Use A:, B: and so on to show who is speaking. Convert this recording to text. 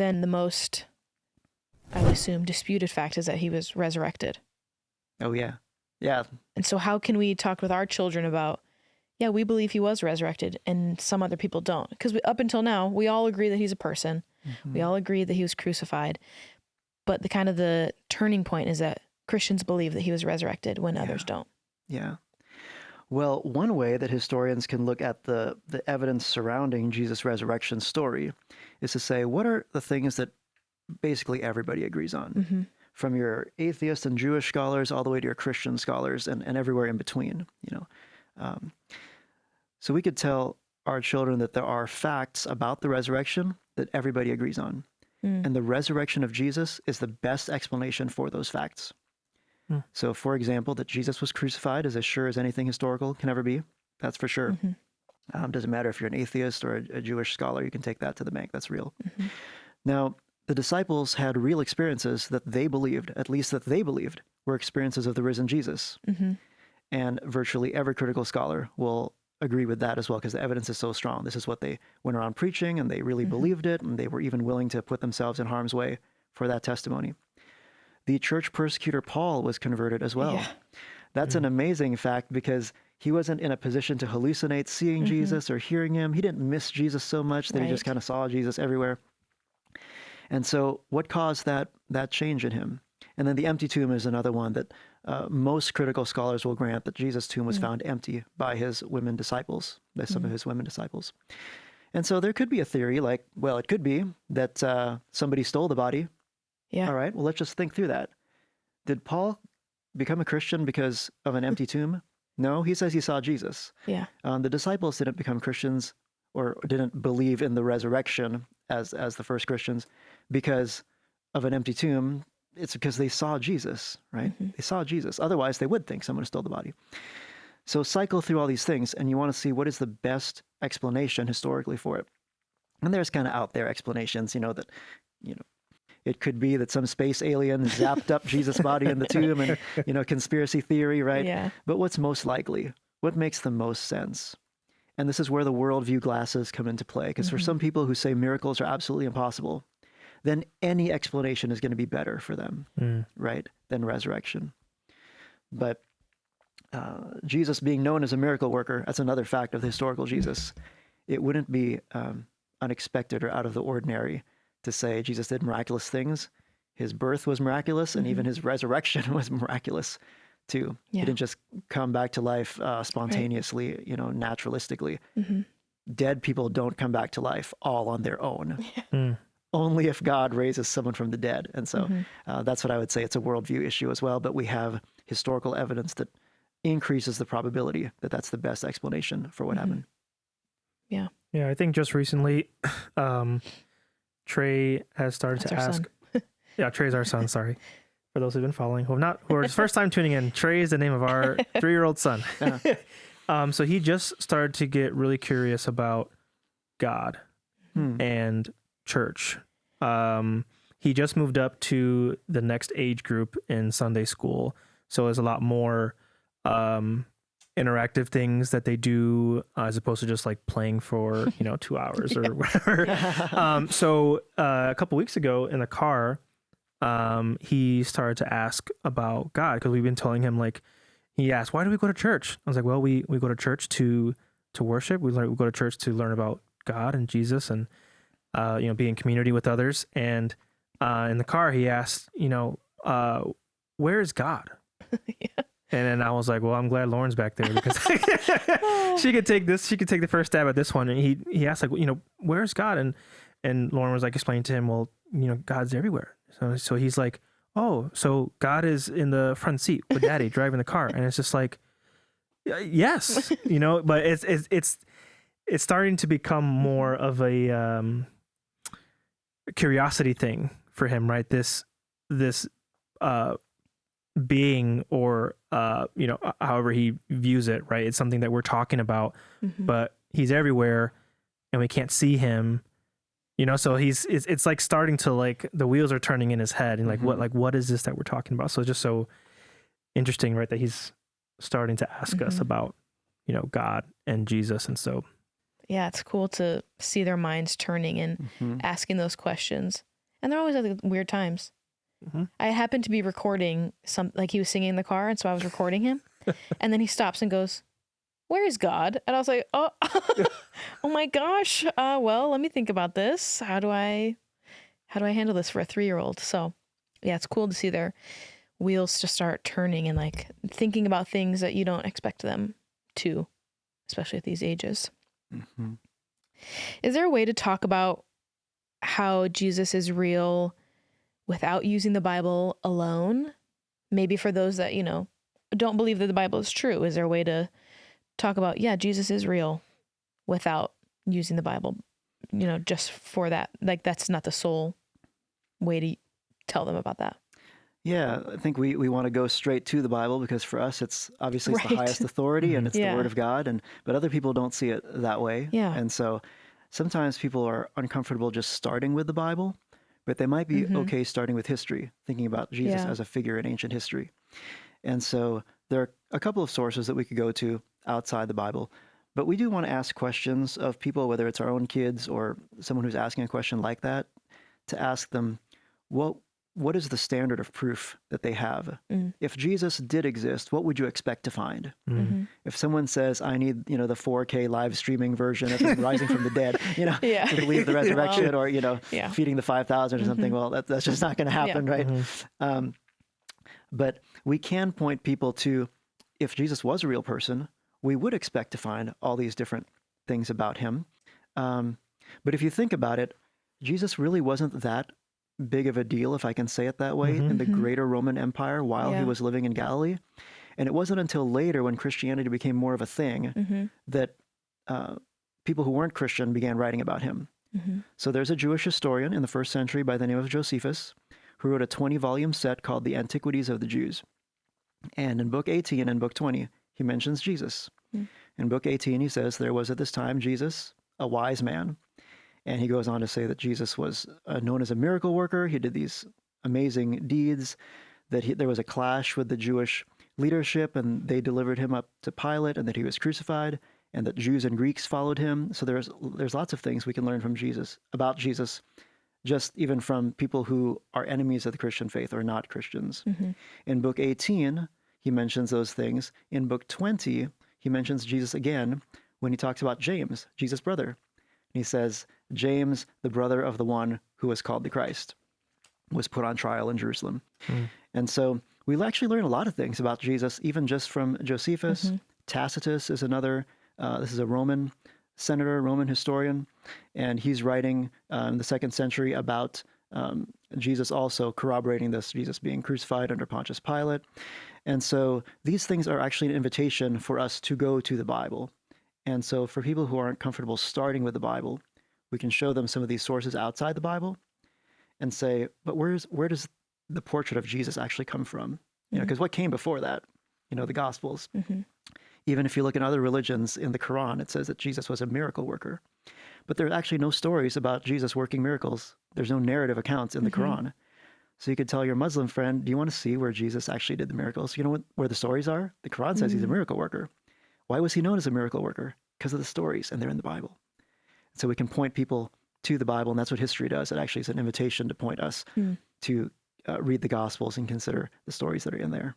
A: then the most, I would assume, disputed fact is that he was resurrected.
B: Oh, yeah. Yeah.
A: And so how can we talk with our children about, yeah, we believe he was resurrected and some other people don't? Because up until now, we all agree that he's a person.
B: Mm-hmm.
A: We all agree that he was crucified. But the turning point is that Christians believe that he was resurrected when others don't.
B: Yeah. Well, one way that historians can look at the evidence surrounding Jesus' resurrection story is to say, what are the things that basically everybody agrees on?
A: Mm-hmm.
B: From your atheist and Jewish scholars all the way to your Christian scholars and everywhere in between, So we could tell our children that there are facts about the resurrection that everybody agrees on. And the resurrection of Jesus is the best explanation for those facts. So, for example, that Jesus was crucified is as sure as anything historical can ever be. That's for sure. Doesn't matter if you're an atheist or a Jewish scholar, you can take that to the bank. That's real. Now, the disciples had real experiences that they believed, at least that they believed, were experiences of the risen Jesus. And virtually every critical scholar will agree with that as well, because the evidence is so strong. This is what they went around preaching, and they really believed it, and they were even willing to put themselves in harm's way for that testimony. The church persecutor Paul was converted as well. That's an amazing fact, because he wasn't in a position to hallucinate seeing Jesus or hearing him. He didn't miss Jesus so much that he just kind of saw Jesus everywhere. And so what caused that change in him? And then the empty tomb is another one that most critical scholars will grant that Jesus' tomb was found empty by his women disciples, by some of his women disciples. And so there could be a theory like, well, it could be that somebody stole the body.
A: Yeah.
B: All right, well, let's just think through that. Did Paul become a Christian because of an empty tomb? No, he says he saw Jesus.
A: Yeah.
B: The disciples didn't become Christians or didn't believe in the resurrection as the first Christians because of an empty tomb. It's because they saw Jesus, right? They saw Jesus. Otherwise, they would think someone stole the body. So cycle through all these things, and you want to see what is the best explanation historically for it. And there's kind of out there explanations, that, it could be that some space alien zapped up Jesus' body in the tomb and, conspiracy theory, right?
A: Yeah.
B: But what's most likely? What makes the most sense? And this is where the worldview glasses come into play. Because for some people who say miracles are absolutely impossible, then any explanation is going to be better for them, right, than resurrection. But Jesus being known as a miracle worker, that's another fact of the historical Jesus. It wouldn't be unexpected or out of the ordinary to say Jesus did miraculous things. His birth was miraculous, and even his resurrection was miraculous too.
A: Yeah.
B: He didn't just come back to life spontaneously, naturalistically. Dead people don't come back to life all on their own. Only if God raises someone from the dead. And so that's what I would say. It's a worldview issue as well, but we have historical evidence that increases the probability that that's the best explanation for what happened.
A: Yeah.
C: Yeah, I think just recently, Trey has started
A: That's
C: to
A: our
C: ask.
A: son.
C: Yeah, Trey's our son. Sorry, for those who've been following, who are first time tuning in. Trey is the name of our 3-year-old son. So he just started to get really curious about God and church. He just moved up to the next age group in Sunday school, so there's a lot more interactive things that they do as opposed to just like playing for 2 hours or whatever. So a couple weeks ago in the car, he started to ask about God, because we've been telling him, like, he asked, why do we go to church? I was like, well, we go to church to worship. We go to church to learn about God and Jesus and be in community with others. And in the car he asked, where is God? And then I was like, well, I'm glad Lauren's back there, because she could take the first stab at this one. And he asked, like, where's God? And Lauren was like explaining to him, well, God's everywhere. So he's like, oh, so God is in the front seat with Daddy driving the car. And it's just like, yes, but it's starting to become more of a curiosity thing for him, right? This being, or however he views it, right? It's something that we're talking about, but he's everywhere and we can't see him, so it's like starting to, like, the wheels are turning in his head, and what is this that we're talking about? So it's just so interesting, right, that he's starting to ask us about God and Jesus. And so
A: yeah, it's cool to see their minds turning and asking those questions. And they're always at like, weird times.
C: Mm-hmm.
A: I happened to be recording like he was singing in the car, and so I was recording him. And then he stops and goes, "Where is God?" And I was like, "Oh, oh my gosh. Well, let me think about this. How do I handle this for a 3-year-old?" So yeah, it's cool to see their wheels just start turning and like thinking about things that you don't expect them to, especially at these ages.
B: Mm-hmm.
A: Is there a way to talk about how Jesus is real without using the Bible alone? Maybe for those that, don't believe that the Bible is true, is there a way to talk about, yeah, Jesus is real without using the Bible, just for that? Like, that's not the sole way to tell them about that.
B: Yeah, I think we want to go straight to the Bible because for us, it's obviously it's the
A: Right.
B: highest authority and it's
A: Yeah.
B: the Word of God. But other people don't see it that way.
A: Yeah.
B: And so sometimes people are uncomfortable just starting with the Bible, but they might be okay starting with history, thinking about Jesus
A: Yeah.
B: as a figure in ancient history. And so there are a couple of sources that we could go to outside the Bible. But we do want to ask questions of people, whether it's our own kids or someone who's asking a question like that, to ask them, what is the standard of proof that they have? If Jesus did exist, what would you expect to find? If someone says, I need, the 4K live streaming version of him rising from the dead,
A: Yeah.
B: to believe the resurrection or,
A: Yeah.
B: feeding the 5,000 or something, well, that's just not going to happen, right? But we can point people to, if Jesus was a real person, we would expect to find all these different things about him. But if you think about it, Jesus really wasn't that big of a deal, if I can say it that way, in the greater Roman Empire while he was living in Galilee. And it wasn't until later when Christianity became more of a thing that people who weren't Christian began writing about him. So there's a Jewish historian in the 1st century by the name of Josephus who wrote a 20-volume set called The Antiquities of the Jews. And in book 18 and book 20, he mentions Jesus. In book 18, he says, there was at this time Jesus, a wise man. And he goes on to say that Jesus was known as a miracle worker. He did these amazing deeds, that there was a clash with the Jewish leadership and they delivered him up to Pilate, and that he was crucified, and that Jews and Greeks followed him. So there's lots of things we can learn from Jesus, about Jesus, just even from people who are enemies of the Christian faith or not Christians. In book 18, he mentions those things. In book 20, he mentions Jesus again when he talks about James, Jesus' brother. And he says, James, the brother of the one who was called the Christ, was put on trial in Jerusalem. And so we actually learn a lot of things about Jesus, even just from Josephus. Tacitus is another, this is a Roman senator, Roman historian, and he's writing in the 2nd century about Jesus, also corroborating this, Jesus being crucified under Pontius Pilate. And so these things are actually an invitation for us to go to the Bible. And so for people who aren't comfortable starting with the Bible, we can show them some of these sources outside the Bible and say, but where does the portrait of Jesus actually come from? Because what came before that? The Gospels. Even if you look at other religions, in the Quran, it says that Jesus was a miracle worker. But there are actually no stories about Jesus working miracles. There's no narrative accounts in the Quran. So you could tell your Muslim friend, do you want to see where Jesus actually did the miracles? You know where the stories are? The Quran says he's a miracle worker. Why was he known as a miracle worker? Because of the stories, and they're in the Bible. So we can point people to the Bible, and that's what history does. It actually is an invitation to point us to read the Gospels and consider the stories that are in there.